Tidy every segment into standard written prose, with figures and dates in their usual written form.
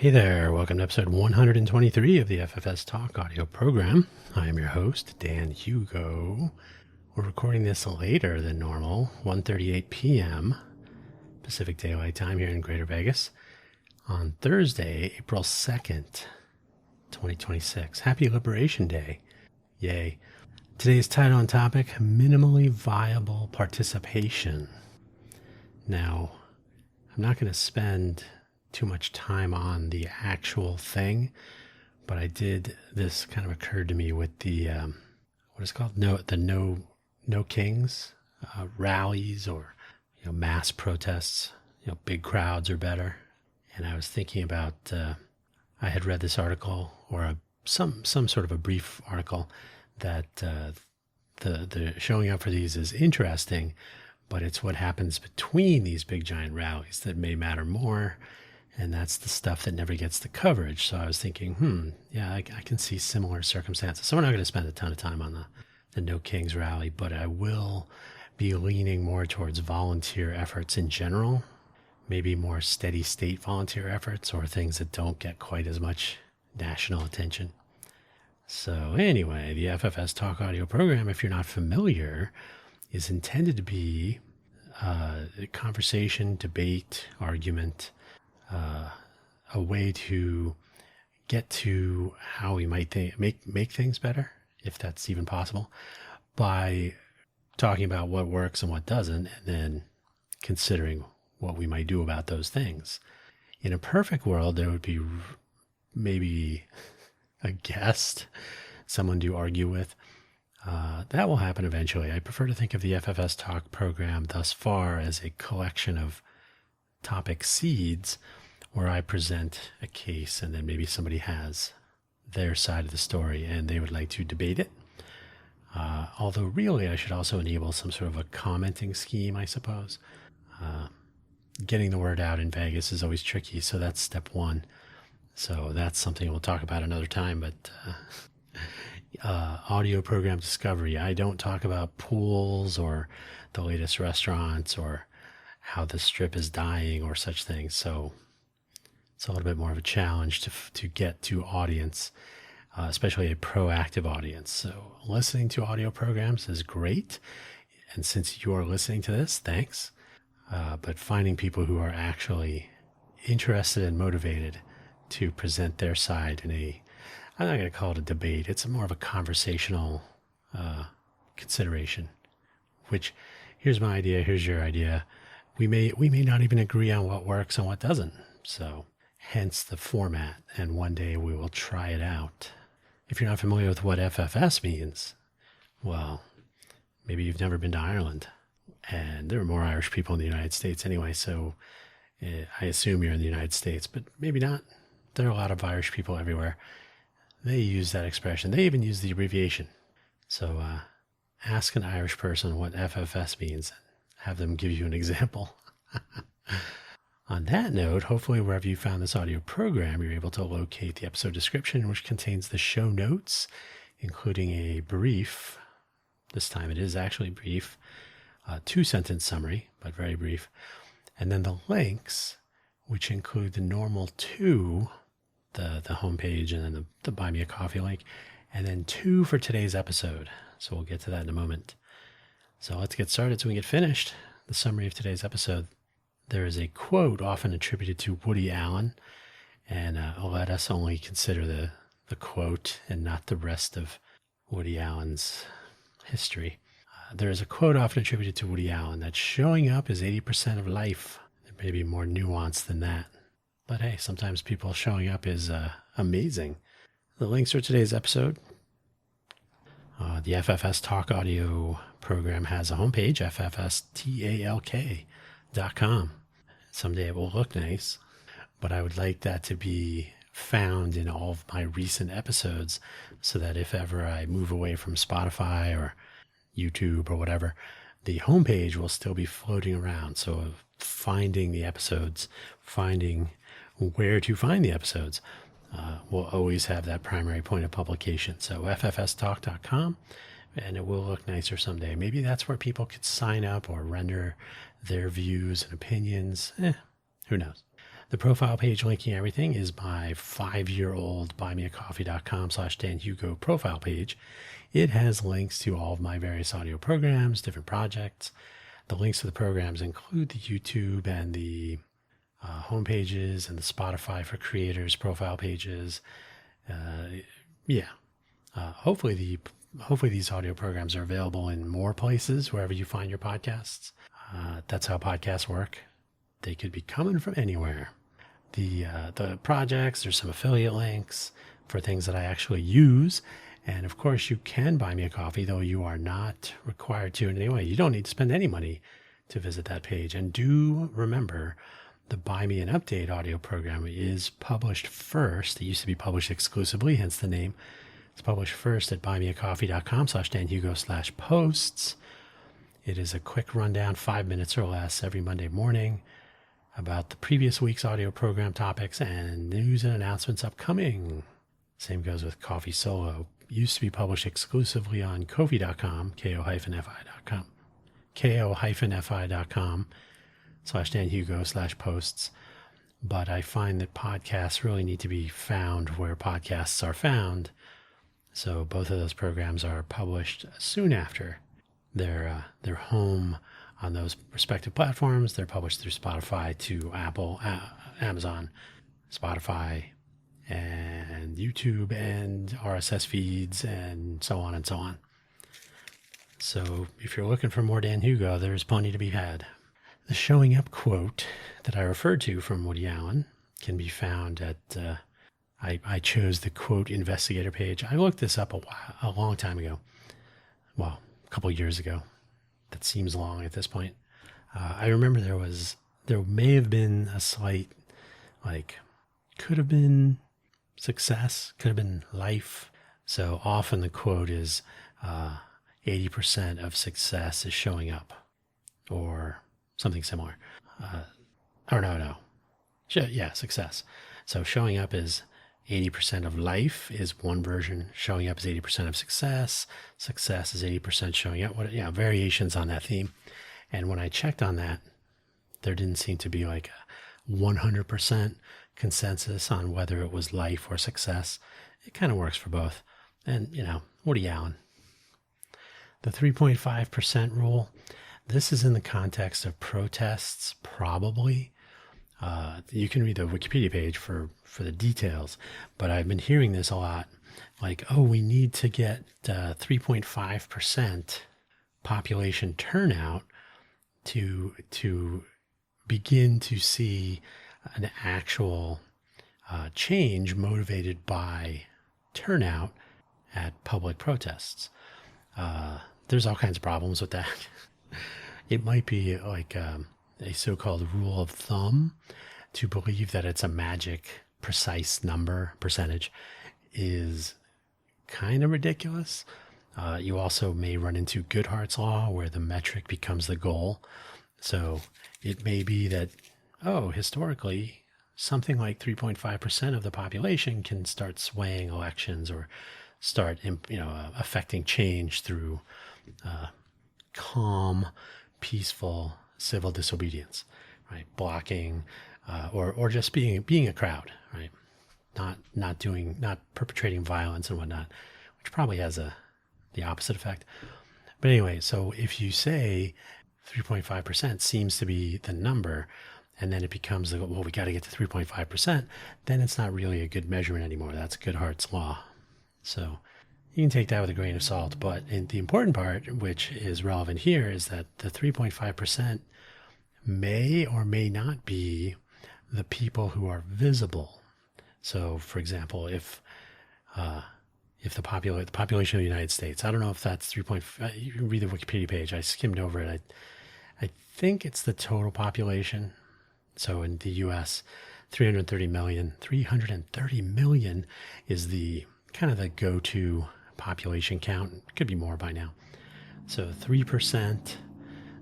Hey there, welcome to episode 123 of the FFS Talk audio program. I am your host, Dan Hugo. We're recording this later than normal, 1:38 p.m. Pacific Daylight Time here in Greater Vegas on Thursday, April 2nd, 2026. Happy Liberation Day. Yay. Today's title and topic, minimally viable participation. Now, I'm not going to spend too much time on the actual thing, but this kind of occurred to me with the what is it called, no kings rallies, or mass protests. Big crowds are better. And I was thinking about I had read this article, or some sort of a brief article, that the showing up for these is interesting, but it's what happens between these big giant rallies that may matter more. And that's the stuff that never gets the coverage. So I was thinking, I can see similar circumstances. So we're not going to spend a ton of time on the No Kings rally, but I will be leaning more towards volunteer efforts in general, maybe more steady state volunteer efforts, or things that don't get quite as much national attention. So anyway, the FFS Talk audio program, if you're not familiar, is intended to be a conversation, debate, argument, a way to get to how we might make things better, if that's even possible, by talking about what works and what doesn't, and then considering what we might do about those things. In a perfect world, there would be maybe a guest, someone to argue with. That will happen eventually. I prefer to think of the FFS Talk program thus far as a collection of topic seeds, where I present a case and then maybe somebody has their side of the story and they would like to debate it. Although really I should also enable some sort of a commenting scheme, I suppose. Getting the word out in Vegas is always tricky, so that's step one. So that's something we'll talk about another time. But audio program discovery, I don't talk about pools or the latest restaurants or how the strip is dying or such things. So it's a little bit more of a challenge to get to audience, especially a proactive audience. So listening to audio programs is great. And since you are listening to this, thanks. But finding people who are actually interested and motivated to present their side in I'm not going to call it a debate. It's more of a conversational consideration, which here's my idea, here's your idea. We may not even agree on what works and what doesn't. So hence the format, and one day we will try it out. If you're not familiar with what FFS means, well, maybe you've never been to Ireland, and there are more Irish people in the United States anyway, so I assume you're in the United States, but maybe not. There are a lot of Irish people everywhere. They use that expression. They even use the abbreviation. So ask an Irish person what FFS means, and have them give you an example. On that note, hopefully wherever you found this audio program, you're able to locate the episode description, which contains the show notes, including a brief, this time it is actually brief, 2-sentence summary, but very brief, and then the links, which include the normal 2, the homepage, and then the Buy Me a Coffee link, and then 2 for today's episode. So we'll get to that in a moment. So let's get started so we can get finished. The summary of today's episode. There is a quote often attributed to Woody Allen, and let us only consider the quote and not the rest of Woody Allen's history. There is a quote often attributed to Woody Allen that showing up is 80% of life. There may be more nuance than that. But hey, sometimes people showing up is amazing. The links for today's episode. The FFS Talk audio program has a homepage, ffstalk.com. Someday it will look nice, but I would like that to be found in all of my recent episodes, so that if ever I move away from Spotify or YouTube or whatever, the homepage will still be floating around. So finding the episodes, finding where to find the episodes, will always have that primary point of publication. So ffstalk.com, and it will look nicer someday. Maybe that's where people could sign up or render their views and opinions. Who knows? The profile page linking everything is my 5-year-old buymeacoffee.com/Dan Hugo profile page. It has links to all of my various audio programs, different projects. The links to the programs include the YouTube and the home pages and the Spotify for creators profile pages. Hopefully these audio programs are available in more places wherever you find your podcasts. That's how podcasts work. They could be coming from anywhere. The projects, there's some affiliate links for things that I actually use. And of course, you can buy me a coffee, though you are not required to in any way. You don't need to spend any money to visit that page. And do remember, the Buy Me an Update audio program is published first. It used to be published exclusively, hence the name. It's published first at buymeacoffee.com/danhugo/posts. It is a quick rundown, 5 minutes or less every Monday morning about the previous week's audio program topics and news and announcements upcoming. Same goes with Coffee Solo. Used to be published exclusively on ko-fi.com, ko-fi.com/danhugo/posts. But I find that podcasts really need to be found where podcasts are found. So both of those programs are published soon after their home on those respective platforms. They're published through Spotify to Apple, Amazon, Spotify, and YouTube, and RSS feeds, and so on and so on. So if you're looking for more Dan Hugo, there's plenty to be had. The showing up quote that I referred to from Woody Allen can be found at, I chose the quote investigator page. I looked this up a long time ago. Well, a couple years ago. That seems long at this point. I remember there may have been a slight, could have been success, could have been life. So often the quote is 80% of success is showing up, or something similar. Success. So showing up is 80% of life is one version. Showing up is 80% of success. Success is 80% showing up. Variations on that theme. And when I checked on that, there didn't seem to be like a 100% consensus on whether it was life or success. It kind of works for both. And, Woody Allen. The 3.5% rule. This is in the context of protests, probably. You can read the Wikipedia page for the details, but I've been hearing this a lot. We need to get 3.5% population turnout to begin to see an actual change motivated by turnout at public protests. There's all kinds of problems with that. It might be like a so-called rule of thumb. To believe that it's a magic precise percentage is kind of ridiculous. You also may run into Goodhart's law, where the metric becomes the goal. So it may be that, historically, something like 3.5% of the population can start swaying elections or start, affecting change through calm, peaceful civil disobedience, right? Blocking, or just being a crowd, right? Not perpetrating violence and whatnot, which probably has the opposite effect. But anyway, so if you say 3.5% seems to be the number, and then it becomes we got to get to 3.5%, then it's not really a good measurement anymore. That's Goodhart's law. So you can take that with a grain of salt. But the important part, which is relevant here, is that the 3.5% may or may not be the people who are visible. So, for example, if the population of the United States, I don't know if that's 3.5. You can read the Wikipedia page. I skimmed over it. I think it's the total population. So in the U.S., 330 million. 330 million is the kind of the go-to population count. It could be more by now. So 3%.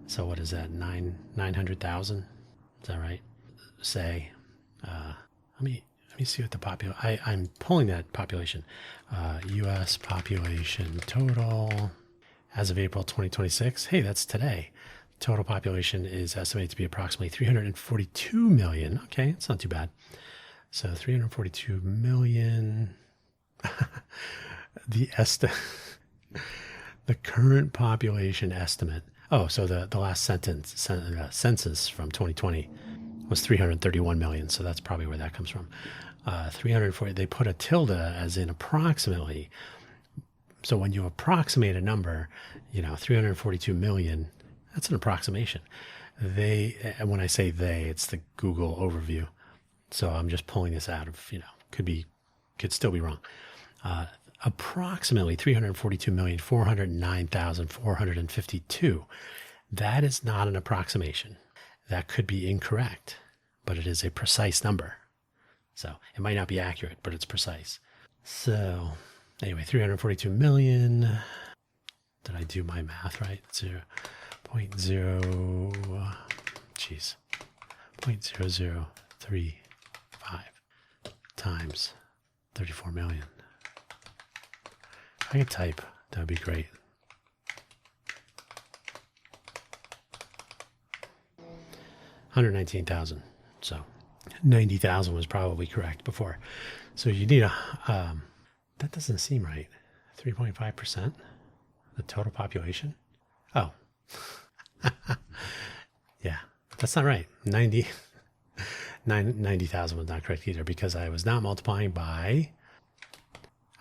So what is that? 900,000? Is that right? Say, let me see what the I'm pulling that population. U.S. population total as of April 2026. Hey, that's today. Total population is estimated to be approximately 342 million. Okay, it's not too bad. So 342 million. the the current population estimate. Oh, so the last census from 2020 was 331 million. So that's probably where that comes from. 340. They put a tilde as in approximately. So when you approximate a number, 342 million. That's an approximation. And when I say they, it's the Google overview. So I'm just pulling this out of, could still be wrong. Approximately 342,409,452. That is not an approximation. That could be incorrect, but it is a precise number. So it might not be accurate, but it's precise. So anyway, 342 million. Did I do my math right? 0.0035 times 34 million. If I could type, that would be great. 119,000. So 90,000 was probably correct before. So you need that doesn't seem right. 3.5%, the total population. Oh, yeah, that's not right. 90,000 was not correct either, because I was not multiplying by,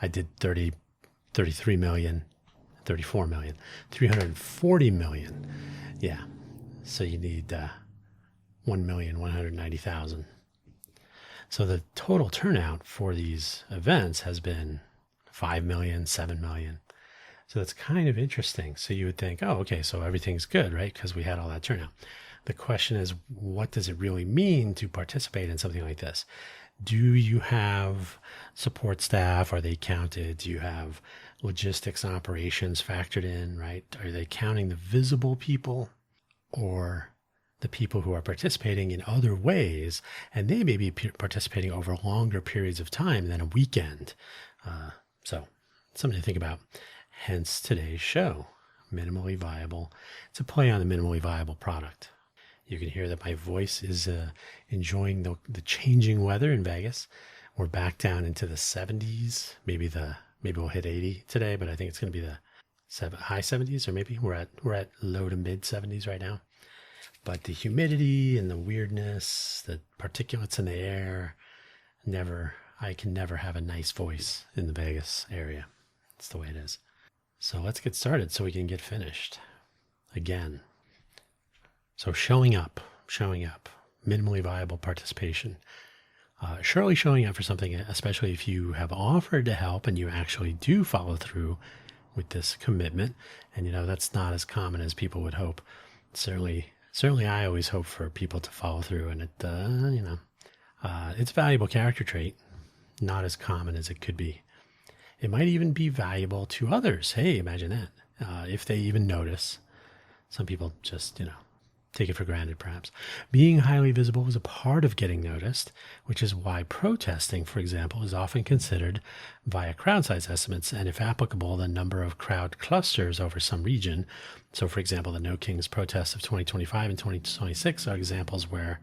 I did 33 million, 34 million, 340 million. Yeah. So you need 1,190,000. So the total turnout for these events has been 5 million, 7 million. So that's kind of interesting. So you would think, oh, okay, so everything's good, right? Because we had all that turnout. The question is, what does it really mean to participate in something like this? Do you have support staff? Are they counted? Do you have logistics and operations factored in, right? Are they counting the visible people or the people who are participating in other ways? And they may be participating over longer periods of time than a weekend. So something to think about. Hence today's show, Minimally Viable. It's a play on the minimally viable product. You can hear that my voice is enjoying the changing weather in Vegas. We're back down into the 70s. Maybe we'll hit 80 today, but I think it's going to be the high 70s, or maybe we're at low to mid 70s right now. But the humidity and the weirdness, the particulates in the air, I can never have a nice voice in the Vegas area. It's the way it is. So let's get started so we can get finished again. So showing up, minimally viable participation. Surely showing up for something, especially if you have offered to help and you actually do follow through with this commitment. And, that's not as common as people would hope. Certainly I always hope for people to follow through, and it's a valuable character trait, not as common as it could be. It might even be valuable to others. Hey, imagine that. If they even notice. Some people just, take it for granted, perhaps. Being highly visible is a part of getting noticed, which is why protesting, for example, is often considered via crowd size estimates, and if applicable, the number of crowd clusters over some region. So, for example, the No Kings protests of 2025 and 2026 are examples where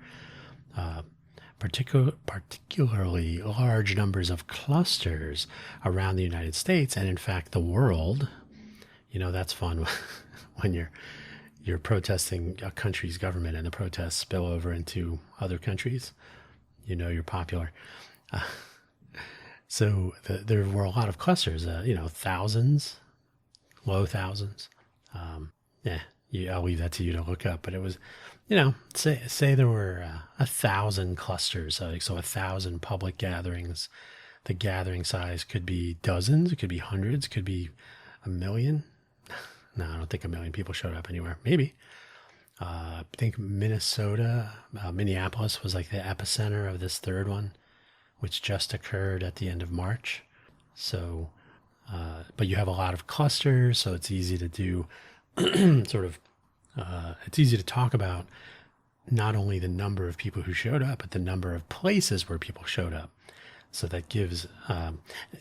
particularly large numbers of clusters around the United States, and in fact the world. That's fun when you're protesting a country's government and the protests spill over into other countries. You're popular. So there were a lot of clusters, thousands, low thousands. I'll leave that to you to look up, but it was, say there were 1,000 clusters, so 1,000 public gatherings. The gathering size could be dozens, it could be hundreds, it could be 1 million. No, I don't think 1 million people showed up anywhere. Maybe. I think Minneapolis was like the epicenter of this third one, which just occurred at the end of March. So, but you have a lot of clusters, so it's easy to do it's easy to talk about not only the number of people who showed up, but the number of places where people showed up. So that gives,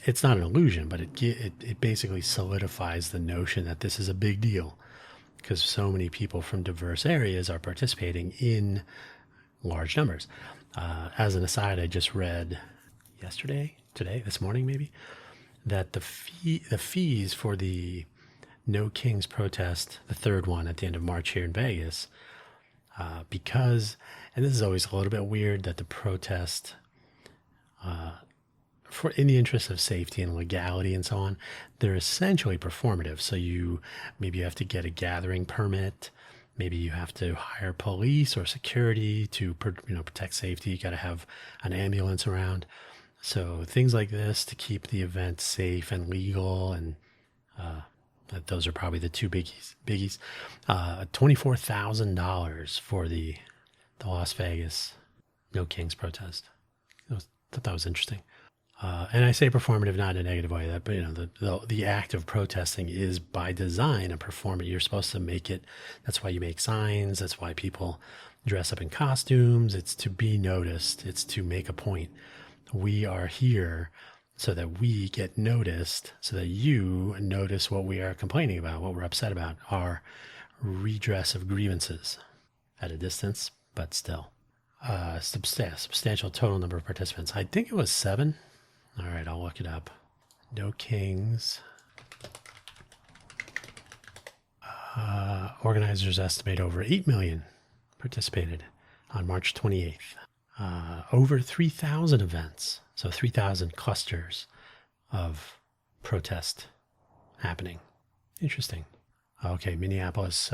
it's not an illusion, but it basically solidifies the notion that this is a big deal. because so many people from diverse areas are participating in large numbers. As an aside, I just read this morning maybe, that the fees for the No Kings protest, the third one at the end of March here in Vegas, because, and this is always a little bit weird, that the protest, for in the interest of safety and legality and so on, they're essentially performative. So maybe you have to get a gathering permit. Maybe you have to hire police or security to protect safety. You got to have an ambulance around. So things like this to keep the event safe and legal, and those are probably the two biggies. $24,000 for the Las Vegas No Kings protest. I thought that was interesting. And I say performative not in a negative way. But the act of protesting is by design a performance. You're supposed to make it. That's why you make signs. That's why people dress up in costumes. It's to be noticed. It's to make a point. We are here so that we get noticed, so that you notice what we are complaining about, what we're upset about, our redress of grievances at a distance, but still. Substantial total number of participants. I think it was 7. All right, I'll look it up. No Kings. Organizers estimate over 8 million participated on March 28th. Over 3,000 events, so 3,000 clusters of protest happening. Interesting. Okay, Minneapolis,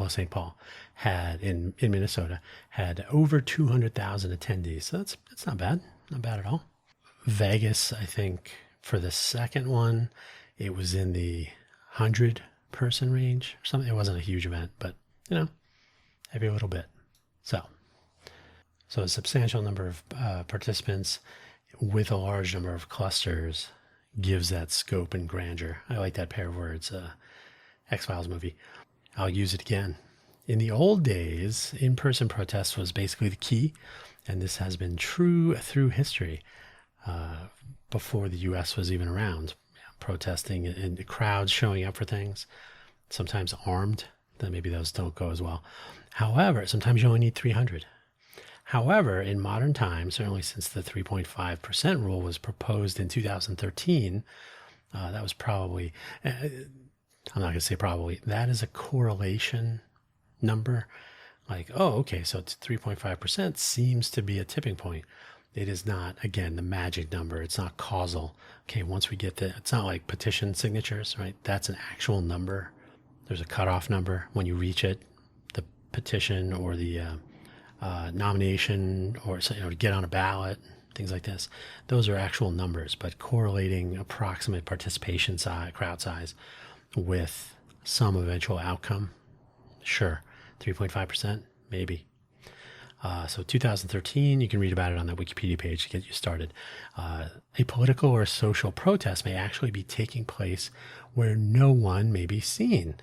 St. Paul had in Minnesota had over 200,000 attendees. So that's not bad at all. Vegas, I think for the second one, it was in the 100-person range or something. It wasn't a huge event, but every little bit. So a substantial number of participants with a large number of clusters gives that scope and grandeur. I like that pair of words. X-Files movie. I'll use it again. In the old days, in-person protest was basically the key, and this has been true through history. Before the U.S. was even around, protesting and crowds showing up for things, sometimes armed. Then maybe those don't go as well. However, sometimes you only need 300. However, in modern times, certainly since the 3.5% rule was proposed in 2013, that was probably, I'm not going to say probably, that is a correlation number. Like, oh, okay, so it's 3.5% seems to be a tipping point. It is not, again, the magic number. It's not causal. Okay, once we get it's not like petition signatures, right? That's an actual number. There's a cutoff number. When you reach it, the petition or the nomination or to get on a ballot, things like this, those are actual numbers. But correlating approximate participation size, crowd size, with some eventual outcome, sure. 3.5%, maybe. So 2013, you can read about it on that Wikipedia page to get you started. A political or social protest may actually be taking place where no one may be seen.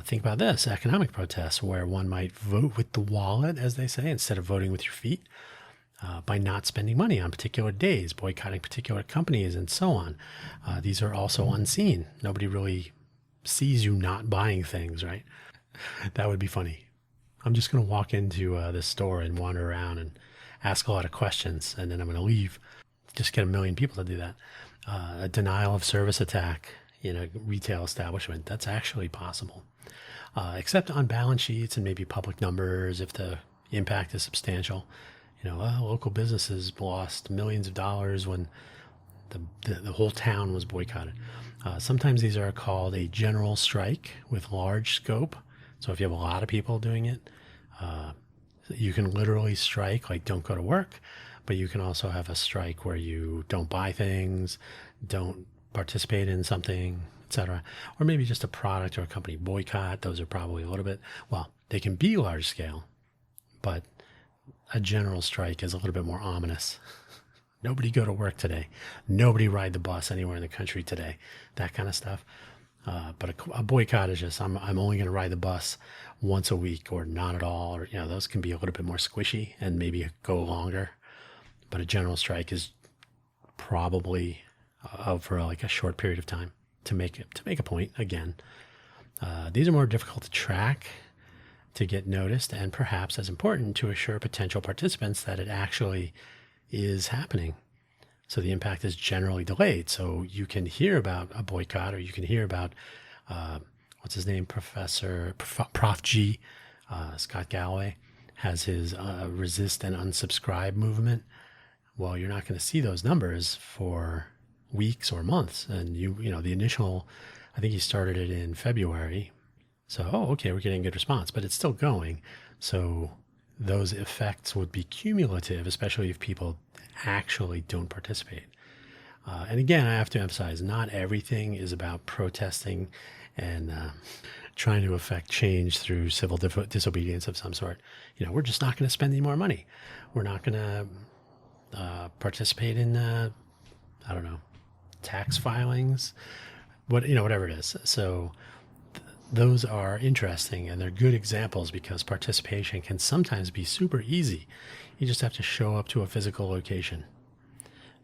Think about this, economic protests, where one might vote with the wallet, as they say, instead of voting with your feet, by not spending money on particular days, boycotting particular companies, and so on. These are also unseen. Nobody really sees you not buying things, right? That would be funny. I'm just going to walk into this store and wander around and ask a lot of questions, and then I'm going to leave. Just get 1 million people to do that. A denial of service attack in a retail establishment, that's actually possible. Except on balance sheets and maybe public numbers if the impact is substantial. Local businesses lost millions of dollars when the whole town was boycotted. Sometimes these are called a general strike with large scope. So if you have a lot of people doing it, you can literally strike, like don't go to work, but you can also have a strike where you don't buy things, don't participate in something, etc. Or maybe just a product or a company boycott. Those are probably a little bit, well, they can be large scale, but a general strike is a little bit more ominous. Nobody go to work today. Nobody ride the bus anywhere in the country today. That kind of stuff. But a boycott is just, I'm only going to ride the bus once a week or not at all. Or, those can be a little bit more squishy and maybe go longer. But a general strike is probably for like a short period of time to make a point again. These are more difficult to track, to get noticed, and perhaps as important, to assure potential participants that it actually is happening. So the impact is generally delayed. So you can hear about a boycott, or you can hear about, what's his name, Prof G, Scott Galloway, has his resist and unsubscribe movement. Well, you're not going to see those numbers for weeks or months. And the initial, I think he started it in February. So, okay, we're getting a good response, but it's still going. So those effects would be cumulative, especially if people actually don't participate. And again, I have to emphasize, not everything is about protesting and trying to affect change through civil disobedience of some sort. We're just not going to spend any more money. We're not going to participate in, I don't know, tax filings, whatever it is. So those are interesting, and they're good examples because participation can sometimes be super easy. You just have to show up to a physical location.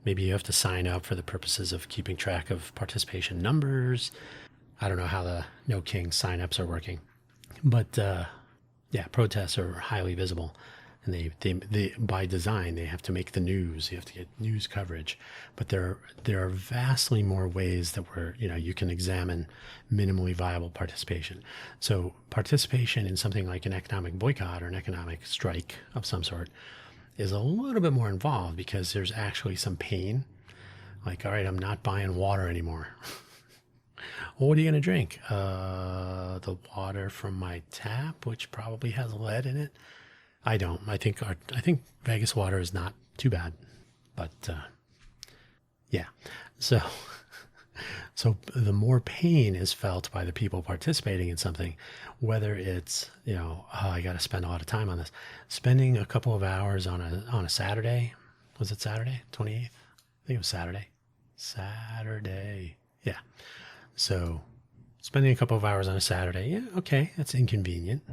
Maybe you have to sign up for the purposes of keeping track of participation numbers. I don't know how the No King signups are working, but yeah, protests are highly visible, and they by design they have to make the news. You have to get news coverage, but there are vastly more ways that you can examine minimally viable participation. So participation in something like an economic boycott or an economic strike of some sort is a little bit more involved because there's actually some pain. Like, all right, I'm not buying water anymore. Well, what are you going to drink? The water from my tap, which probably has lead in it. I don't. I think Vegas water is not too bad, but yeah. So the more pain is felt by the people participating in something, whether it's I got to spend a lot of time on this. Spending a couple of hours on a Saturday, was it Saturday 28th? I think it was Saturday. Saturday, yeah. So spending a couple of hours on a Saturday, yeah, okay, that's inconvenient.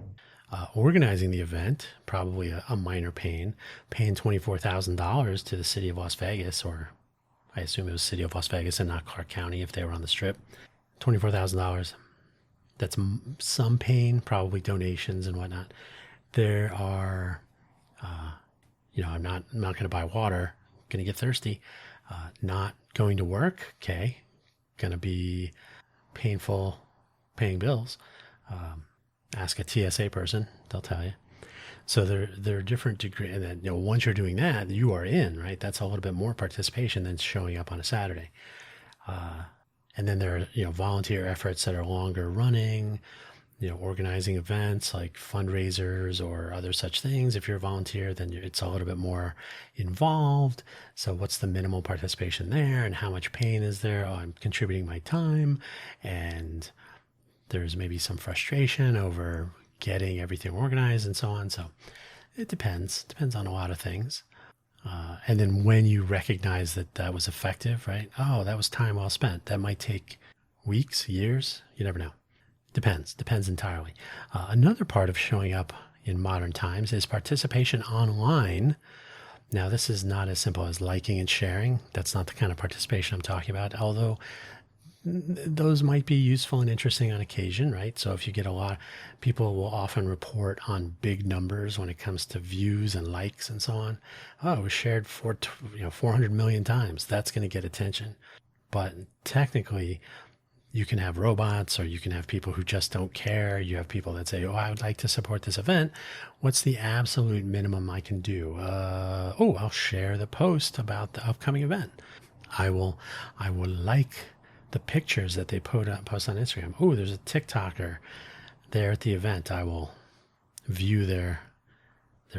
Organizing the event, probably a minor pain. Paying $24,000 to the city of Las Vegas, or I assume it was city of Las Vegas and not Clark County if they were on the Strip. $24,000. That's some pain, probably donations and whatnot. There are, I'm not going to buy water. Going to get thirsty. Not going to work. Okay, going to be painful paying bills. Ask a TSA person, they'll tell you. So there are different degrees, and then once you're doing that, you are in, right? That's a little bit more participation than showing up on a Saturday. And then there are volunteer efforts that are longer running, organizing events like fundraisers or other such things. If you're a volunteer, then it's a little bit more involved. So what's the minimal participation there, and how much pain is there? Oh, I'm contributing my time, and there's maybe some frustration over getting everything organized and so on. So it depends on a lot of things. And then when you recognize that was effective, right? Oh, that was time well spent. That might take weeks, years. You never know. Depends entirely. Another part of showing up in modern times is participation online. Now, this is not as simple as liking and sharing. That's not the kind of participation I'm talking about, although those might be useful and interesting on occasion, right? So if you get a lot, people will often report on big numbers when it comes to views and likes and so on. Oh, it was shared 400 million times. That's going to get attention. But technically, you can have robots, or you can have people who just don't care. You have people that say, oh, I would like to support this event. What's the absolute minimum I can do? I'll share the post about the upcoming event. I will like the pictures that they post on Instagram. Oh, there's a TikToker there at the event. I will view their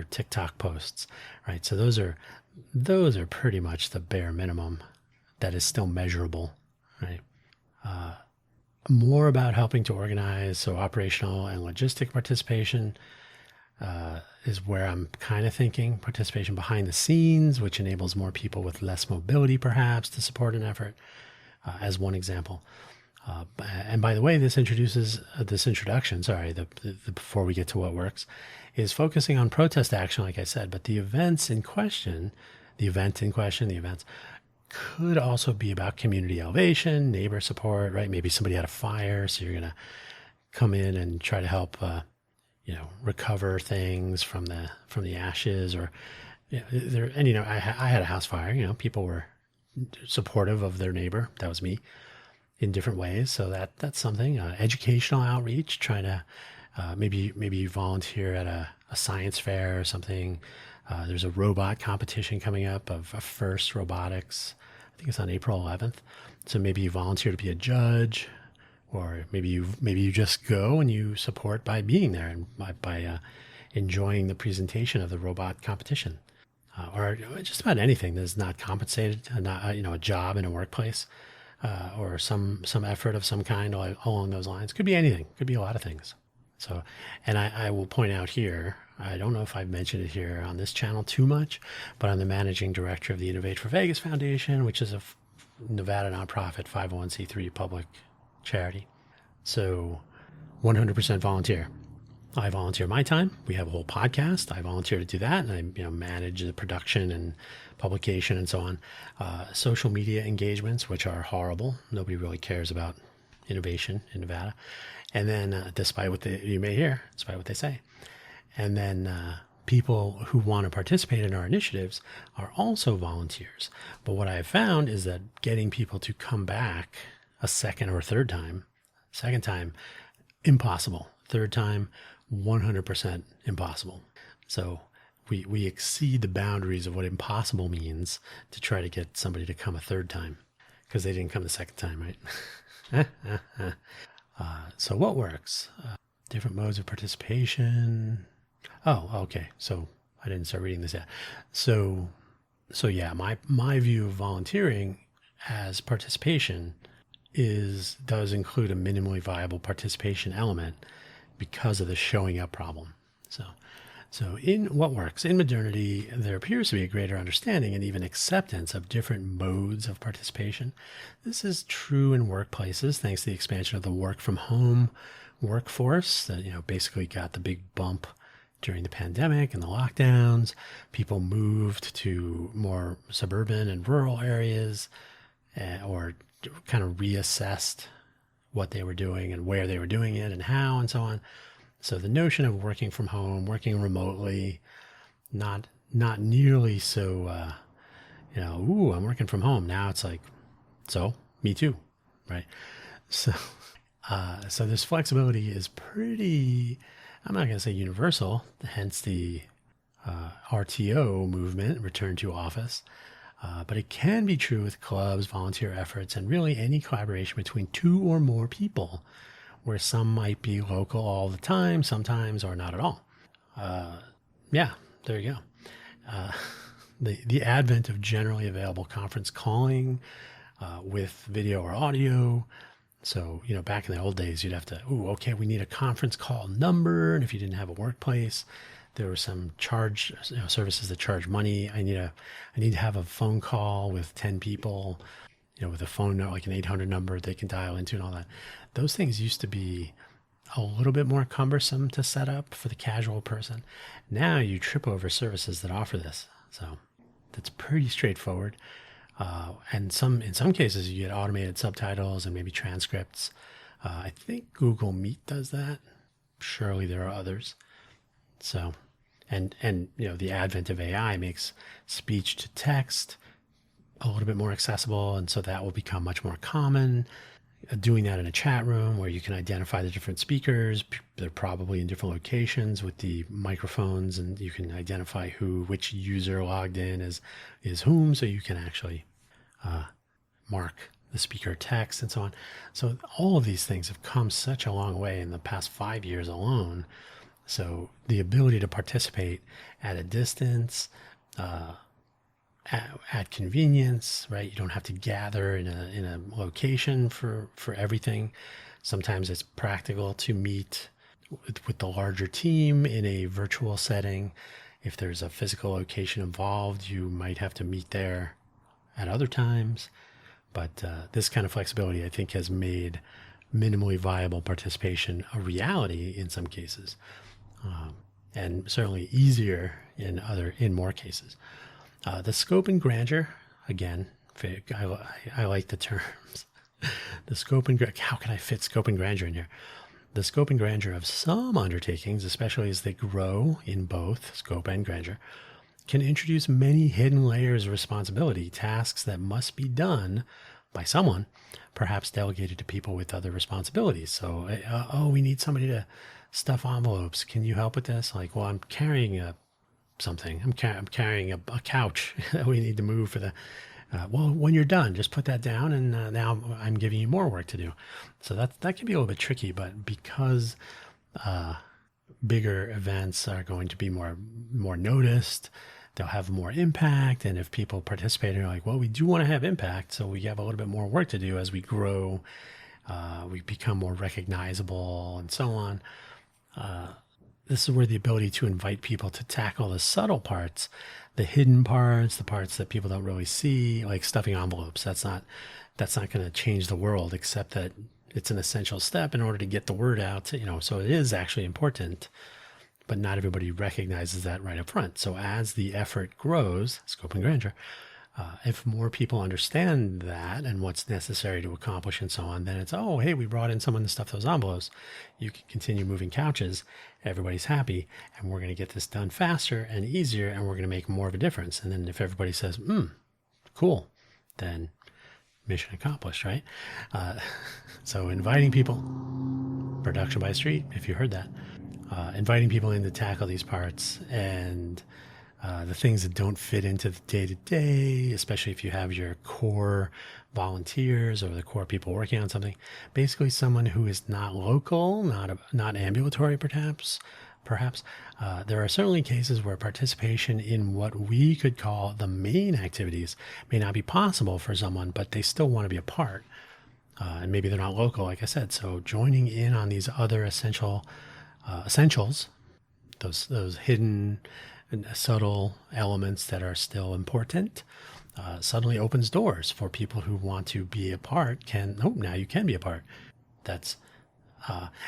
TikTok posts, right? So those are pretty much the bare minimum that is still measurable, right? More about helping to organize, so operational and logistic participation is where I'm kind of thinking. Participation behind the scenes, which enables more people with less mobility perhaps to support an effort, as one example. And by the way, this introduction, before we get to what works, is focusing on protest action, like I said, but the events could also be about community elevation, neighbor support, right? Maybe somebody had a fire, so you're going to come in and try to help, recover things from the ashes, or there. And I had a house fire. People were supportive of their neighbor. That was me, in different ways. So that's something. Educational outreach, trying to maybe you volunteer at a science fair or something. There's a robot competition coming up of FIRST Robotics. I think it's on April 11th. So maybe you volunteer to be a judge, or maybe you just go and you support by being there and by enjoying the presentation of the robot competition, or just about anything that's not compensated, not a job in a workplace, or some effort of some kind along those lines. Could be anything. Could be a lot of things. So, and I will point out here, I don't know if I've mentioned it here on this channel too much, but I'm the managing director of the Innovate for Vegas Foundation, which is a Nevada nonprofit 501c3 public charity. So 100% volunteer. I volunteer my time. We have a whole podcast. I volunteer to do that, and I manage the production and publication and so on. Social media engagements, which are horrible. Nobody really cares about innovation in Nevada. And then, despite what you may hear, despite what they say. And then people who want to participate in our initiatives are also volunteers. But what I have found is that getting people to come back a second or third time, impossible. Third time, 100% impossible. So we exceed the boundaries of what impossible means to try to get somebody to come a third time, because they didn't come the second time, right? So what works? Different modes of participation. Oh, okay. So I didn't start reading this yet. So yeah, my view of volunteering as participation does include a minimally viable participation element because of the showing up problem. So in what works in modernity, there appears to be a greater understanding and even acceptance of different modes of participation. This is true in workplaces, thanks to the expansion of the work from home workforce that, basically got the big bump during the pandemic and the lockdowns. People moved to more suburban and rural areas, or kind of reassessed what they were doing and where they were doing it and how and so on. So the notion of working from home, working remotely, not nearly so, I'm working from home. Now it's like, so me too, right? So this flexibility is pretty, I'm not going to say universal, hence the RTO movement, return to office. But it can be true with clubs, volunteer efforts, and really any collaboration between two or more people, where some might be local all the time, sometimes, or not at all. Yeah, there you go. The advent of generally available conference calling with video or audio. So, back in the old days, you'd have to, okay, we need a conference call number. And if you didn't have a workplace, there were some services that charge money. I need to have a phone call with 10 people, with a phone, like an 800 number they can dial into and all that. Those things used to be a little bit more cumbersome to set up for the casual person. Now you trip over services that offer this. So that's pretty straightforward. And in some cases you get automated subtitles and maybe transcripts. I think Google Meet does that. Surely there are others. So, and the advent of AI makes speech to text a little bit more accessible. And so that will become much more common. Doing that in a chat room where you can identify the different speakers. They're probably in different locations with the microphones, and you can identify which user logged in is whom, so you can actually mark the speaker text and so on. So all of these things have come such a long way in the past 5 years alone. So the ability to participate at a distance, at convenience, right? You don't have to gather in a location for everything. Sometimes it's practical to meet with the larger team in a virtual setting. If there's a physical location involved, you might have to meet there at other times. But this kind of flexibility, I think, has made minimally viable participation a reality in some cases, and certainly easier in more cases. The scope and grandeur, again, I like the terms. The scope and how can I fit scope and grandeur in here? The scope and grandeur of some undertakings, especially as they grow in both scope and grandeur, can introduce many hidden layers of responsibility, tasks that must be done by someone, perhaps delegated to people with other responsibilities. So, we need somebody to stuff envelopes. Can you help with this? Like, well, I'm carrying something. I'm carrying a couch that we need to move for the. Well, when you're done, just put that down, and now I'm giving you more work to do. So that can be a little bit tricky, but because bigger events are going to be more noticed, they'll have more impact. And if people participate and are like, well, we do want to have impact, so we have a little bit more work to do as we grow, we become more recognizable and so on. This is where the ability to invite people to tackle the subtle parts, the hidden parts, the parts that people don't really see, like stuffing envelopes. That's not going to change the world, except that it's an essential step in order to get the word out. So it is actually important, but not everybody recognizes that right up front. So as the effort grows, scope and grandeur, if more people understand that and what's necessary to accomplish and so on, then it's, oh, hey, we brought in someone to stuff those envelopes. You can continue moving couches. Everybody's happy, and we're going to get this done faster and easier, and we're going to make more of a difference. And then if everybody says, cool, then mission accomplished, right? So inviting people, production by street, if you heard that, inviting people in to tackle these parts and the things that don't fit into the day-to-day, especially if you have your core volunteers or the core people working on something. Basically, someone who is not local, not ambulatory, perhaps. There are certainly cases where participation in what we could call the main activities may not be possible for someone, but they still want to be a part. And maybe they're not local, like I said. So joining in on these other essentials, those hidden and subtle elements that are still important, suddenly opens doors for people who want to be a part. Now you can be a part. That's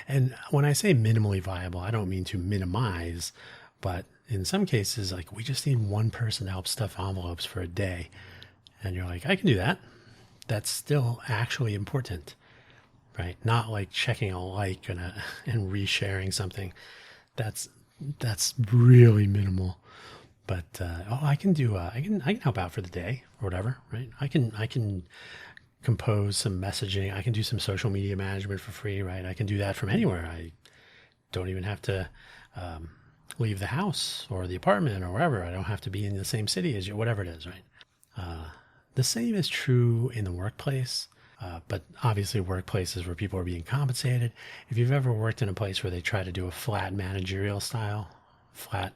and when I say minimally viable, I don't mean to minimize, but in some cases, like, we just need one person to help stuff envelopes for a day, and you're like, I can do that. That's still actually important, right? Not like checking a like and resharing something. That's really minimal. But I can do I can help out for the day or whatever, right? I can compose some messaging. I can do some social media management for free, right? I can do that from anywhere. I don't even have to leave the house or the apartment or wherever. I don't have to be in the same city as you, whatever it is, right? The same is true in the workplace. But obviously workplaces where people are being compensated. If you've ever worked in a place where they try to do a flat managerial style, flat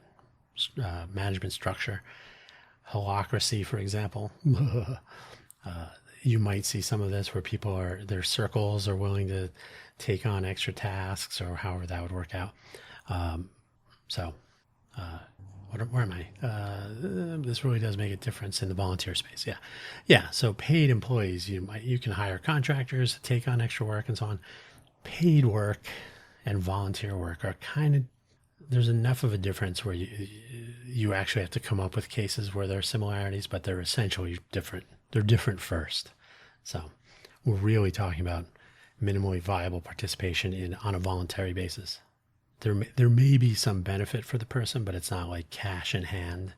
management structure, holacracy, for example, you might see some of this where their circles are willing to take on extra tasks or however that would work out. Where am I? This really does make a difference in the volunteer space. Yeah. So paid employees, you can hire contractors to take on extra work and so on. Paid work and volunteer work are there's enough of a difference where you actually have to come up with cases where there are similarities, but they're essentially different. They're different first. So we're really talking about minimally viable participation on a voluntary basis. There may be some benefit for the person, but it's not like cash in hand.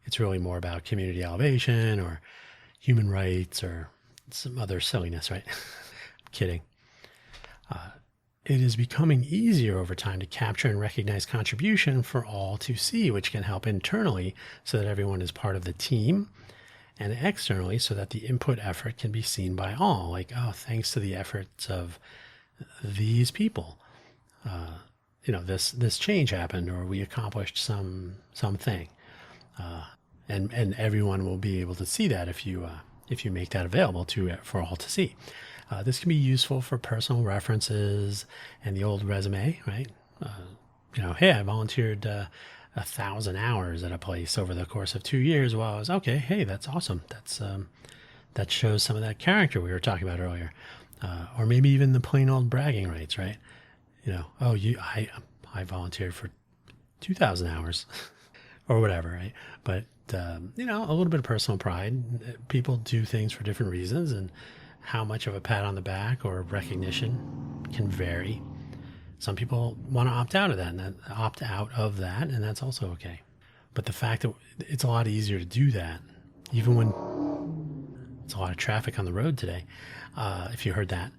It's really more about community elevation or human rights or some other silliness, right? I'm kidding. It is becoming easier over time to capture and recognize contribution for all to see, which can help internally so that everyone is part of the team, and externally so that the input effort can be seen by all. Like, oh, thanks to the efforts of these people, this change happened, or we accomplished something, and everyone will be able to see that if you make that available for all to see. This can be useful for personal references and the old resume, right? Hey, I volunteered 1,000 hours at a place over the course of 2 years. Well, I was okay. Hey, that's awesome. That shows some of that character we were talking about earlier, or maybe even the plain old bragging rights, right? I volunteered for 2,000 hours or whatever, right? But, a little bit of personal pride. People do things for different reasons, and how much of a pat on the back or recognition can vary. Some people want to opt out of that, and that's also okay. But the fact that it's a lot easier to do that, even when it's a lot of traffic on the road today, if you heard that,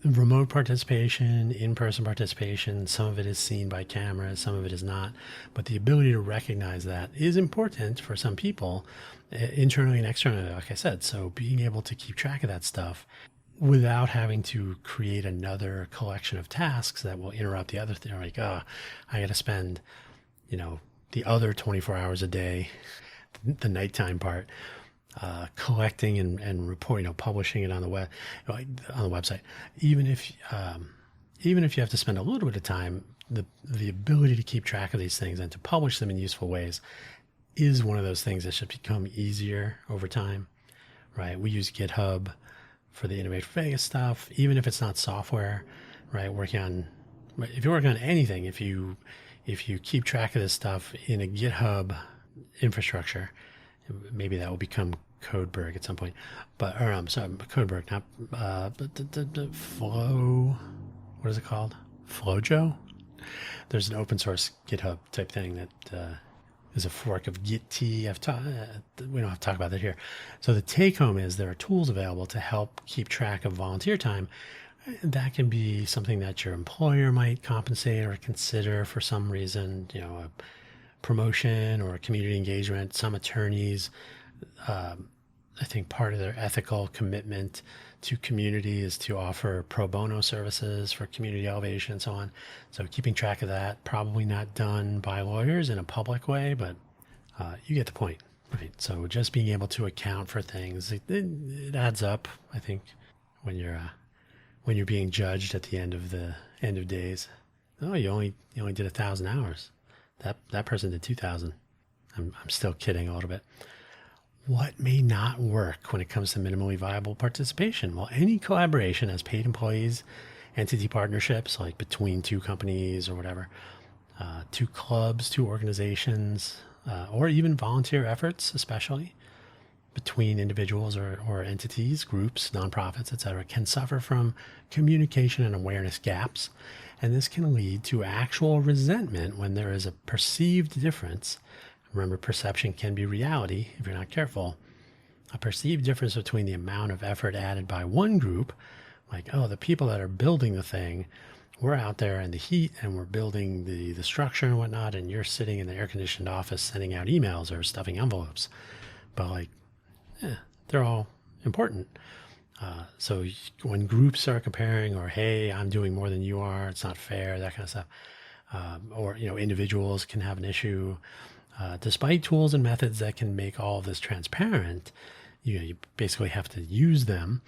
remote participation, in-person participation, some of it is seen by cameras, some of it is not. But the ability to recognize that is important for some people, internally and externally, like I said. So being able to keep track of that stuff without having to create another collection of tasks that will interrupt the other thing. Like, I got to spend, the other 24 hours a day, the nighttime part, collecting and reporting, publishing it on the website. Even if you have to spend a little bit of time, the ability to keep track of these things and to publish them in useful ways is one of those things that should become easier over time, right? We use GitHub for the Innovate Vegas stuff, even if it's not software, right? If you're working on anything, if you keep track of this stuff in a GitHub infrastructure, maybe that will become Codeberg at some point. But Codeberg, not the Flow. What is it called? Flojo. There's an open source GitHub type thing that is a fork of Git. We don't have to talk about that here. So the take home is there are tools available to help keep track of volunteer time. That can be something that your employer might compensate or consider for some reason, a promotion or community engagement. Some attorneys, I think part of their ethical commitment to community is to offer pro bono services for community elevation and so on. So keeping track of that, probably not done by lawyers in a public way, but you get the point, right? So just being able to account for things, it adds up, I think, when you're being judged at the end of days. Oh, you only did 1,000 hours. That person did 2,000. I'm still kidding a little bit. What may not work when it comes to minimally viable participation? Well, any collaboration as paid employees, entity partnerships, like between two companies or whatever, two clubs, two organizations, or even volunteer efforts, especially between individuals or entities, groups, nonprofits, etc., can suffer from communication and awareness gaps. And this can lead to actual resentment when there is a perceived difference. Remember, perception can be reality if you're not careful. A perceived difference between the amount of effort added by one group, like, the people that are building the thing, we're out there in the heat and we're building the structure and whatnot, and you're sitting in the air-conditioned office sending out emails or stuffing envelopes. But they're all important. So when groups are comparing, or, hey, I'm doing more than you are, it's not fair, that kind of stuff. Or individuals can have an issue. Despite tools and methods that can make all of this transparent, you basically have to use them,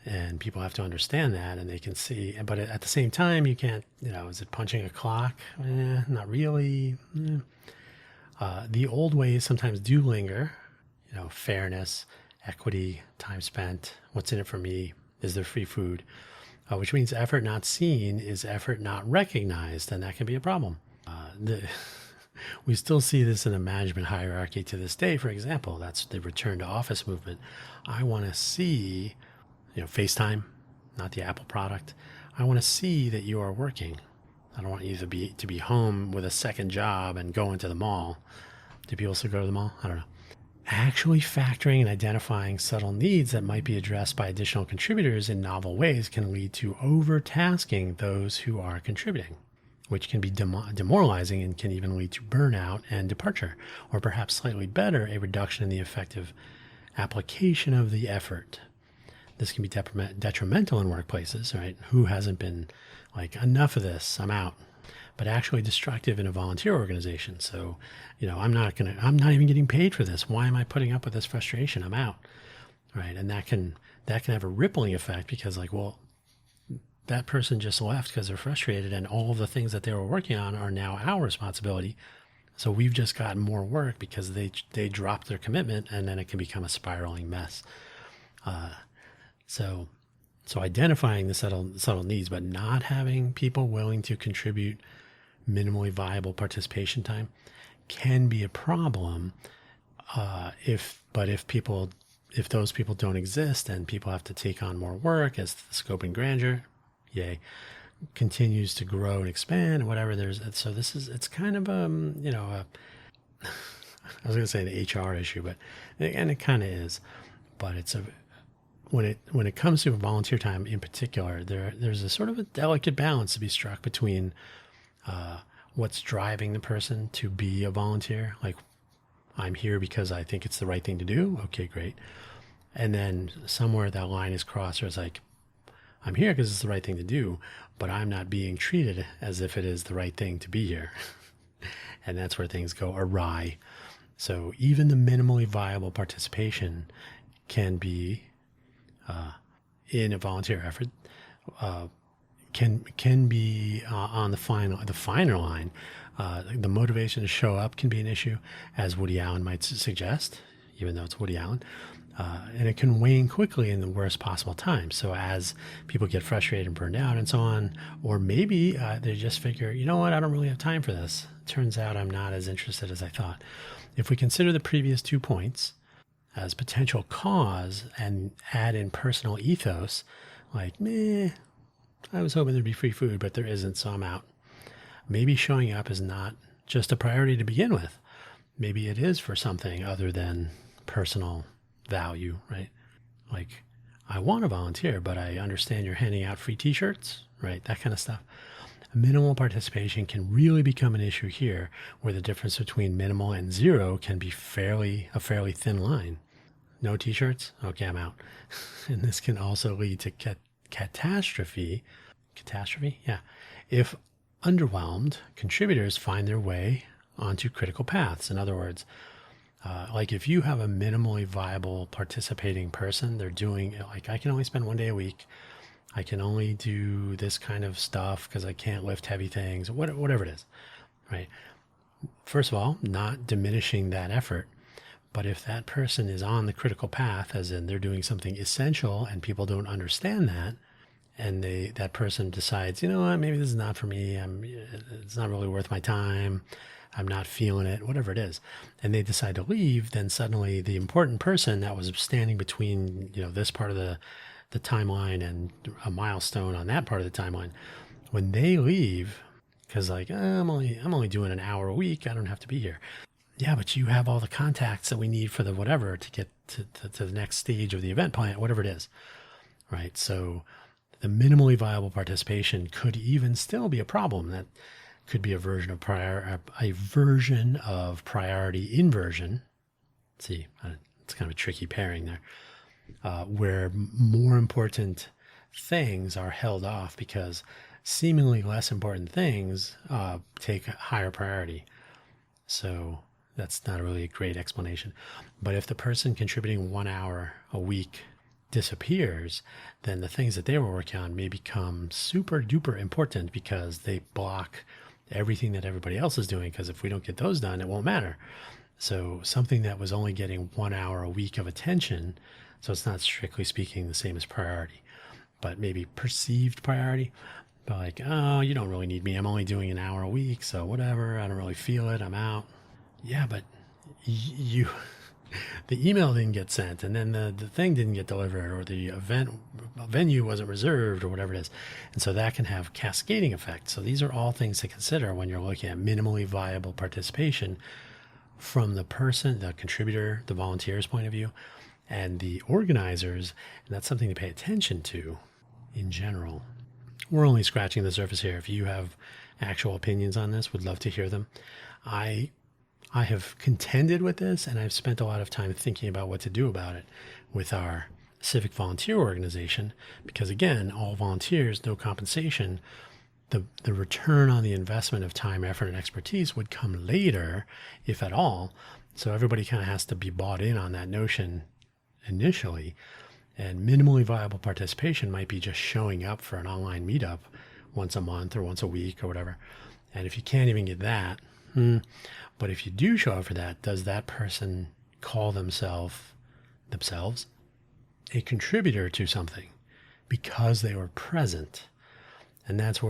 and people have to understand that, and they can see. But at the same time, you can't, is it punching a clock? Not really. The old ways sometimes do linger, fairness, equity, time spent, what's in it for me, is there free food? Which means effort not seen is effort not recognized, and that can be a problem. We still see this in the management hierarchy to this day. For example, that's the return to office movement. I want to see, FaceTime, not the Apple product. I want to see that you are working. I don't want you to be home with a second job and going to the mall. Do people still go to the mall? I don't know. Actually factoring and identifying subtle needs that might be addressed by additional contributors in novel ways can lead to overtasking those who are contributing, which can be demoralizing and can even lead to burnout and departure, or perhaps slightly better, a reduction in the effective application of the effort. This can be detrimental in workplaces, right? Who hasn't been like, enough of this, I'm out? But actually destructive in a volunteer organization. So, I'm not even getting paid for this. Why am I putting up with this frustration? I'm out, right? And that can have a rippling effect, because that person just left because they're frustrated, and all of the things that they were working on are now our responsibility. So we've just gotten more work because they dropped their commitment, and then it can become a spiraling mess. So identifying the subtle needs, but not having people willing to contribute minimally viable participation time can be a problem. If those people don't exist and people have to take on more work as the scope and grandeur, yay, continues to grow and expand and whatever. So it's kind of I was going to say an HR issue, and it kind of is, but when it comes to volunteer time in particular, there's a sort of a delicate balance to be struck between what's driving the person to be a volunteer. Like, I'm here because I think it's the right thing to do. Okay, great. And then somewhere that line is crossed where it's like, I'm here because it's the right thing to do, but I'm not being treated as if it is the right thing to be here. And that's where things go awry. So even the minimally viable participation can be in a volunteer effort, can be on the finer line. The motivation to show up can be an issue, as Woody Allen might suggest, even though it's Woody Allen. And it can wane quickly in the worst possible time. So as people get frustrated and burned out and so on, or maybe they just figure, you know what, I don't really have time for this. Turns out I'm not as interested as I thought. If we consider the previous 2 points as potential cause and add in personal ethos, like, I was hoping there'd be free food, but there isn't, so I'm out. Maybe showing up is not just a priority to begin with. Maybe it is for something other than personal value, right? Like, I want to volunteer, but I understand you're handing out free t-shirts, right? That kind of stuff. Minimal participation can really become an issue here, where the difference between minimal and zero can be a fairly thin line. No t-shirts? Okay, I'm out. And this can also lead to catastrophe. Catastrophe? Yeah. If underwhelmed, contributors find their way onto critical paths. In other words, like if you have a minimally viable participating person, they're doing, like, I can only spend 1 day a week. I can only do this kind of stuff because I can't lift heavy things, whatever it is, right? First of all, not diminishing that effort. But if that person is on the critical path, as in they're doing something essential and people don't understand that, and that person decides, you know what, maybe this is not for me. It's not really worth my time. I'm not feeling it, whatever it is. And they decide to leave, then suddenly the important person that was standing between, this part of the timeline and a milestone on that part of the timeline, when they leave, because like, I'm only doing an hour a week, I don't have to be here. Yeah, but you have all the contacts that we need for the whatever to get to the next stage of the event plan, whatever it is, right? So the minimally viable participation could even still be a problem. That could be a version of priority inversion. Let's see, it's kind of a tricky pairing there, where more important things are held off because seemingly less important things take higher priority. So that's not really a great explanation. But if the person contributing 1 hour a week disappears, then the things that they were working on may become super duper important because they block everything that everybody else is doing. Because if we don't get those done, it won't matter. So something that was only getting 1 hour a week of attention, so it's not strictly speaking the same as priority, but maybe perceived priority. But like, oh, you don't really need me. I'm only doing an hour a week, so whatever. I don't really feel it. I'm out. Yeah, but the email didn't get sent, and then the thing didn't get delivered, or the venue wasn't reserved, or whatever it is. And so that can have cascading effects. So these are all things to consider when you're looking at minimally viable participation from the person, the contributor, the volunteer's point of view, and the organizers. And that's something to pay attention to in general. We're only scratching the surface here. If you have actual opinions on this, would love to hear them. I have contended with this, and I've spent a lot of time thinking about what to do about it with our civic volunteer organization, because again, all volunteers, no compensation. The return on the investment of time, effort, and expertise would come later, if at all. So everybody kind of has to be bought in on that notion initially. And minimally viable participation might be just showing up for an online meetup once a month or once a week or whatever. And if you can't even get that, but if you do show up for that, does that person call themselves a contributor to something because they were present? And that's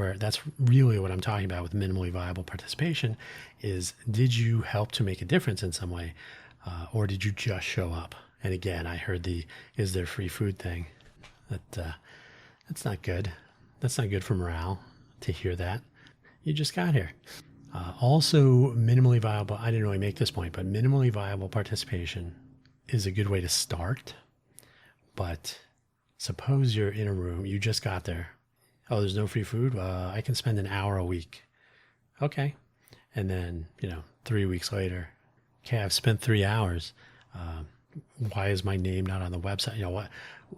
really what I'm talking about with minimally viable participation is, did you help to make a difference in some way? Or did you just show up? And again, I heard is there free food thing. That's not good. That's not good for morale. to hear that. You just got here. Also, minimally viable, I didn't really make this point, but minimally viable participation is a good way to start. But suppose you're in a room, you just got there. Oh, there's no free food? I can spend an hour a week. Okay. And then, 3 weeks later, okay, I've spent 3 hours. Why is my name not on the website?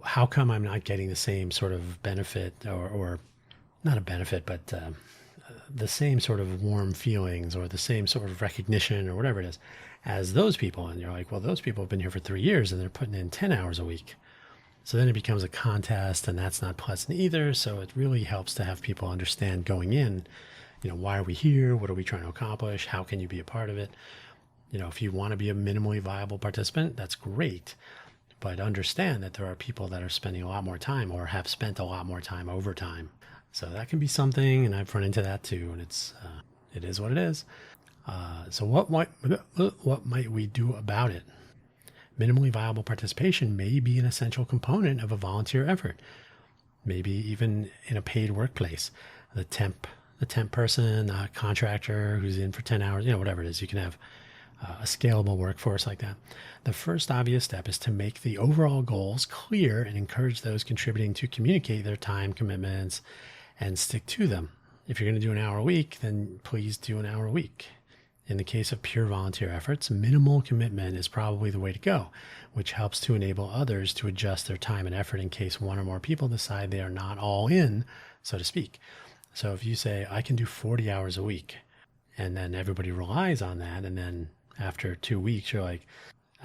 How come I'm not getting the same sort of benefit or not a benefit, but the same sort of warm feelings or the same sort of recognition or whatever it is as those people? And you're like, well, those people have been here for 3 years and they're putting in 10 hours a week. So then it becomes a contest, and that's not pleasant either. So it really helps to have people understand going in, why are we here? What are we trying to accomplish? How can you be a part of it? If you want to be a minimally viable participant, that's great. But understand that there are people that are spending a lot more time or have spent a lot more time over time. So that can be something, and I've run into that too, and it is what it is. So what might we do about it? Minimally viable participation may be an essential component of a volunteer effort, maybe even in a paid workplace. The temp person, the contractor who's in for 10 hours, whatever it is, you can have a scalable workforce like that. The first obvious step is to make the overall goals clear and encourage those contributing to communicate their time commitments and stick to them. If you're going to do an hour a week, then please do an hour a week. In the case of pure volunteer efforts, minimal commitment is probably the way to go, which helps to enable others to adjust their time and effort in case one or more people decide they are not all in, so to speak. So if you say, I can do 40 hours a week, and then everybody relies on that, and then after 2 weeks, you're like,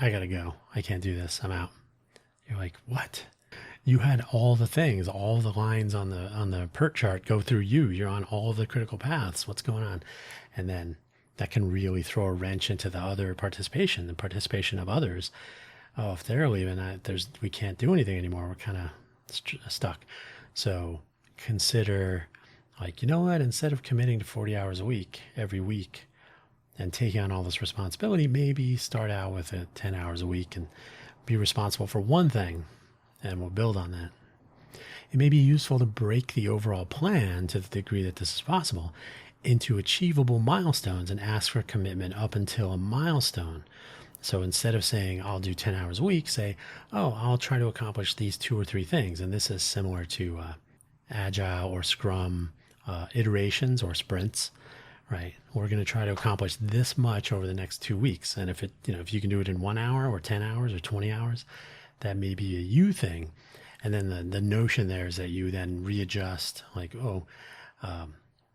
I gotta go. I can't do this. I'm out. You're like, what? You had all the things, all the lines on the PERT chart go through you. You're on all of the critical paths. What's going on? And then that can really throw a wrench into the other participation, the participation of others. Oh, if they're leaving, we can't do anything anymore. We're kind of stuck. So consider, like, instead of committing to 40 hours a week every week and taking on all this responsibility, maybe start out with 10 hours a week and be responsible for one thing, and we'll build on that. It may be useful to break the overall plan, to the degree that this is possible, into achievable milestones and ask for commitment up until a milestone. So instead of saying, I'll do 10 hours a week, say, I'll try to accomplish these 2 or 3 things. And this is similar to Agile or Scrum iterations or sprints, right? We're going to try to accomplish this much over the next 2 weeks. And if if you can do it in 1 hour or 10 hours or 20 hours, that may be a you thing. And then the notion there is that you then readjust, like,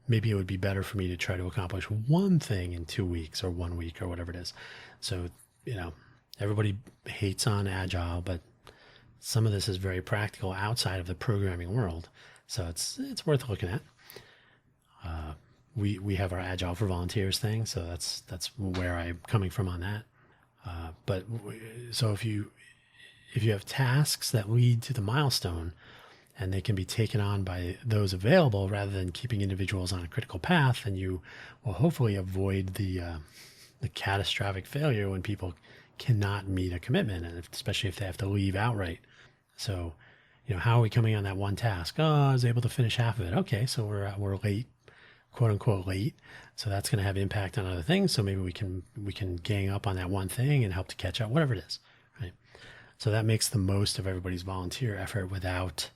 maybe it would be better for me to try to accomplish one thing in 2 weeks or 1 week or whatever it is. So, everybody hates on Agile, but some of this is very practical outside of the programming world. So it's worth looking at. We have our Agile for Volunteers thing, so that's where I'm coming from on that. So if you have tasks that lead to the milestone, and they can be taken on by those available rather than keeping individuals on a critical path, and you will hopefully avoid the catastrophic failure when people cannot meet a commitment, and especially if they have to leave outright. So, how are we coming on that one task? Oh, I was able to finish half of it. Okay, so we're late, quote unquote late. So that's going to have impact on other things. So maybe we can gang up on that one thing and help to catch up, whatever it is, right? So that makes the most of everybody's volunteer effort without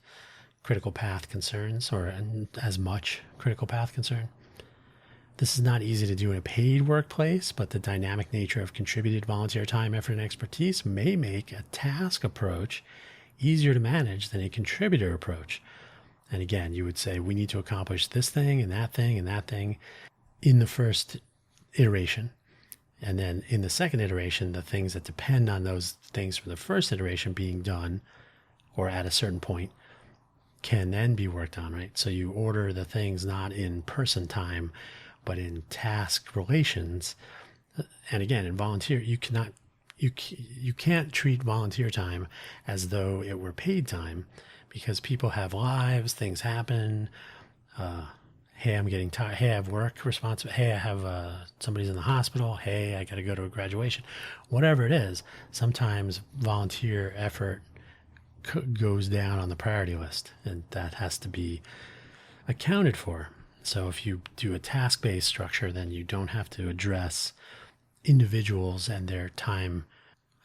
critical path concerns or as much critical path concern. This is not easy to do in a paid workplace, but the dynamic nature of contributed volunteer time, effort, and expertise may make a task approach easier to manage than a contributor approach. And again, you would say, we need to accomplish this thing and that thing and that thing in the first iteration. And then in the second iteration, the things that depend on those things from the first iteration being done or at a certain point can then be worked on, right? So you order the things not in person time, but in task relations. And again, in volunteer, you can't treat volunteer time as though it were paid time, because people have lives, things happen. Hey, I'm getting tired. Hey, I have work responsibility. Hey, I have somebody's in the hospital. Hey, I got to go to a graduation. Whatever it is, sometimes volunteer effort goes down on the priority list, and that has to be accounted for. So if you do a task-based structure, then you don't have to address individuals and their time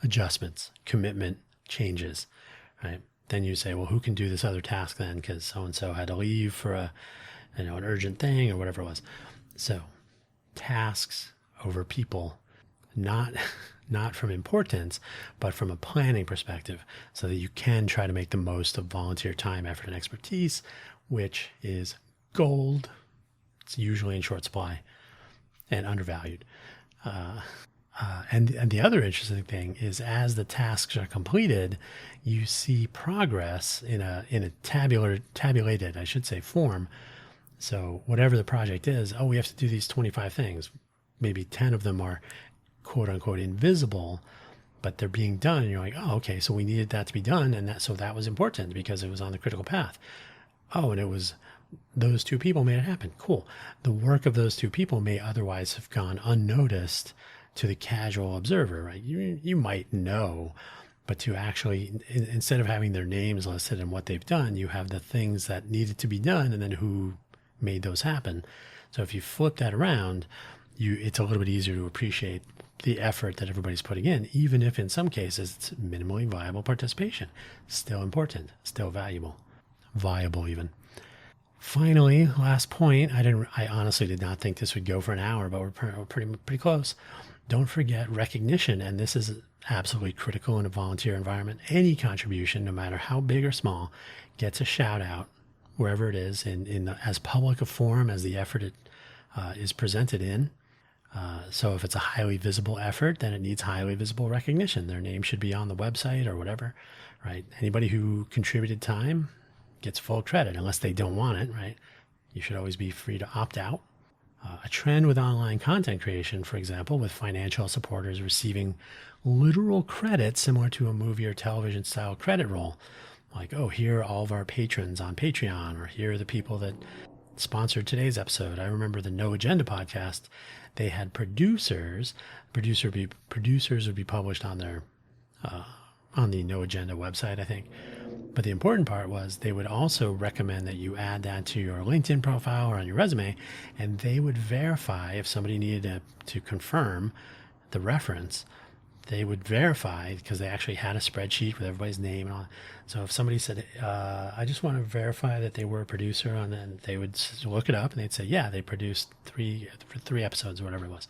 adjustments, commitment changes, right? Then you say, well, who can do this other task then? Because so-and-so had to leave for an urgent thing or whatever it was. So tasks over people, not from importance, but from a planning perspective, so that you can try to make the most of volunteer time, effort, and expertise, which is gold. It's usually in short supply and undervalued. And the other interesting thing is, as the tasks are completed, you see progress in a tabulated, I should say, form. So whatever the project is, we have to do these 25 things. Maybe 10 of them are quote unquote invisible, but they're being done. And you're like, oh, okay, so we needed that to be done. And that was important because it was on the critical path. Oh, and it was those two people made it happen. Cool. The work of those two people may otherwise have gone unnoticed to the casual observer, right? You might know, but to actually, instead of having their names listed and what they've done, you have the things that needed to be done and then who made those happen. So if you flip that around, it's a little bit easier to appreciate the effort that everybody's putting in, even if in some cases it's minimally viable participation. Still important, still valuable, viable even. Finally, last point. I honestly did not think this would go for an hour, but we're pretty close. Don't forget recognition, and this is absolutely critical in a volunteer environment. Any contribution, no matter how big or small, gets a shout out wherever it is in as public a forum as the effort is presented in. So if it's a highly visible effort, then it needs highly visible recognition. Their name should be on the website or whatever, right? Anybody who contributed time gets full credit unless they don't want it, right? You should always be free to opt out. A trend with online content creation, for example, with financial supporters receiving literal credit similar to a movie or television style credit roll. Like, oh, here are all of our patrons on Patreon, or here are the people that sponsored today's episode. I remember the No Agenda podcast. They had producers. Producers would be published on their on the No Agenda website, I think. But the important part was they would also recommend that you add that to your LinkedIn profile or on your resume, and they would verify if somebody needed to confirm the reference. They would verify because they actually had a spreadsheet with everybody's name and all. So if somebody said, I just want to verify that they were a producer, and then they would look it up and they'd say, yeah, they produced three episodes or whatever it was.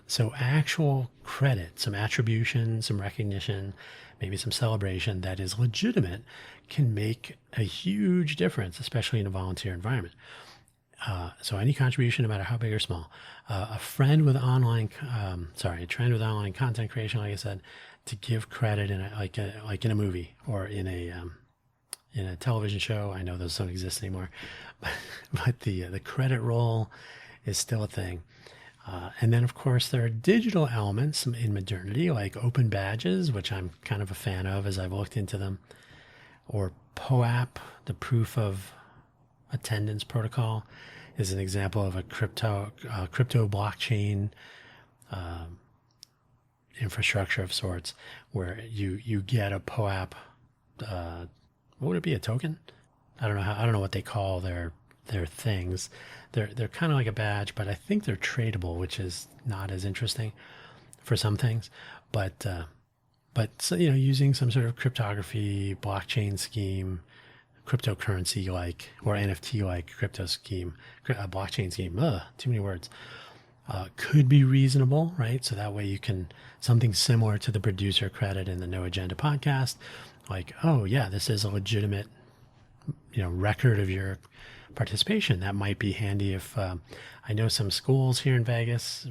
So actual credit, some attribution, some recognition, maybe some celebration that is legitimate can make a huge difference, especially in a volunteer environment. So any contribution, no matter how big or small. A trend with online content creation, like I said, to give credit like in a movie or in a television show. I know those don't exist anymore, but the credit roll is still a thing. And then, of course, there are digital elements in modernity, like open badges, which I'm kind of a fan of as I've looked into them, or POAP, the proof of attendance protocol, is an example of a crypto blockchain infrastructure of sorts, where you get a POAP. What would it be? A token? I don't know what they call their things. They're kind of like a badge, but I think they're tradable, which is not as interesting for some things. But so, using some sort of cryptography, blockchain scheme, cryptocurrency like, or NFT like crypto scheme, blockchain scheme. Too many words. Could be reasonable, right? So that way you can, something similar to the producer credit in the No Agenda podcast, like, oh yeah, this is a legitimate, record of your participation. That might be handy if I know some schools here in Vegas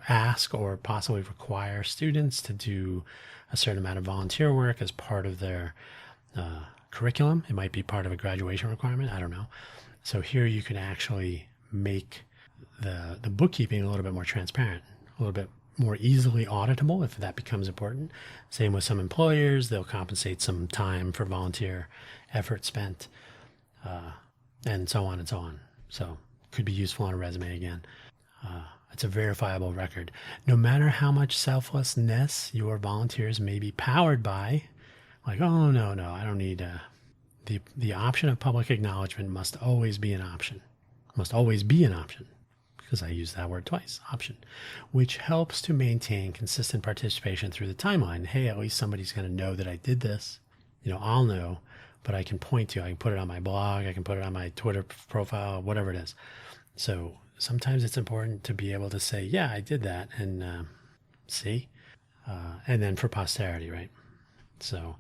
ask or possibly require students to do a certain amount of volunteer work as part of their curriculum. It might be part of a graduation requirement. I don't know. So here you can actually make the bookkeeping a little bit more transparent, a little bit more easily auditable if that becomes important. Same with some employers. They'll compensate some time for volunteer effort spent, and so on and so on. So could be useful on a resume again. It's a verifiable record. No matter how much selflessness your volunteers may be powered by, like, oh, no, I don't need the option of public acknowledgement must always be an option, must always be an option, because I use that word twice, option, which helps to maintain consistent participation through the timeline. Hey, at least somebody's going to know that I did this. I'll know, but I can point to, I can put it on my blog, I can put it on my Twitter profile, whatever it is. So sometimes it's important to be able to say, yeah, I did that, and see, and then for posterity, right? So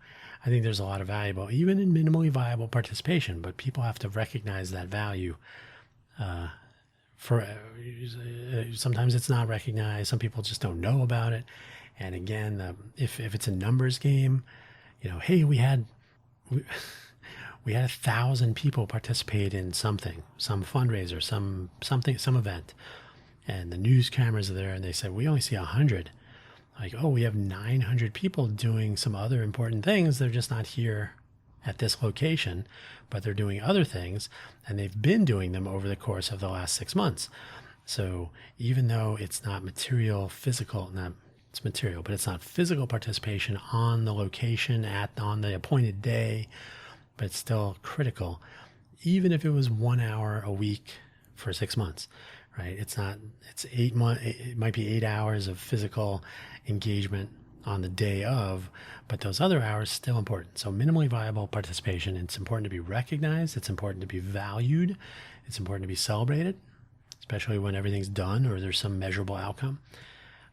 I think there's a lot of valuable, even in minimally viable participation, but people have to recognize that value. Sometimes it's not recognized. Some people just don't know about it. And again, if it's a numbers game, hey, we had 1,000 people participate in something, some fundraiser, some event, and the news cameras are there, and they said we only see 100. Like, oh, we have 900 people doing some other important things. They're just not here at this location, but they're doing other things, and they've been doing them over the course of the last 6 months. So even though it's not material, physical, it's material, but it's not physical participation on the location on the appointed day, but it's still critical. Even if it was 1 hour a week for 6 months, right? It's 8 months. It might be 8 hours of physical engagement on the day of, but those other hours still important. So minimally viable participation, it's important to be recognized. It's important to be valued. It's important to be celebrated, especially when everything's done or there's some measurable outcome.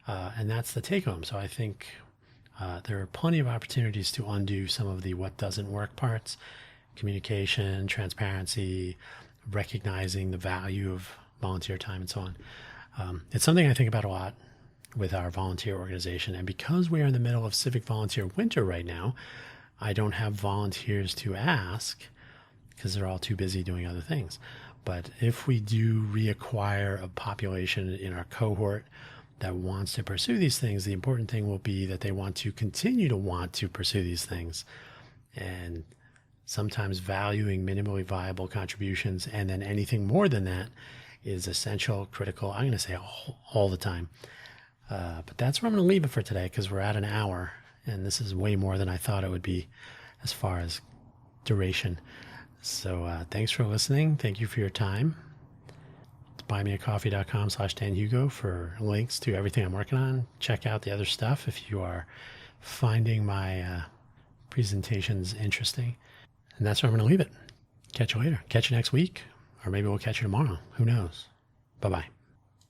And that's the take home. So I think there are plenty of opportunities to undo some of the what doesn't work parts: communication, transparency, recognizing the value of volunteer time, and so on. It's something I think about a lot with our volunteer organization. And because we are in the middle of civic volunteer winter right now, I don't have volunteers to ask because they're all too busy doing other things. But if we do reacquire a population in our cohort that wants to pursue these things, the important thing will be that they want to continue to want to pursue these things. And sometimes valuing minimally viable contributions and then anything more than that is essential, critical. I'm going to say all the time. But that's where I'm going to leave it for today, because we're at an hour, and this is way more than I thought it would be as far as duration. So thanks for listening. Thank you for your time. It's buymeacoffee.com/DanHugo for links to everything I'm working on. Check out the other stuff if you are finding my presentations interesting. And that's where I'm going to leave it. Catch you later. Catch you next week, or maybe we'll catch you tomorrow. Who knows? Bye-bye.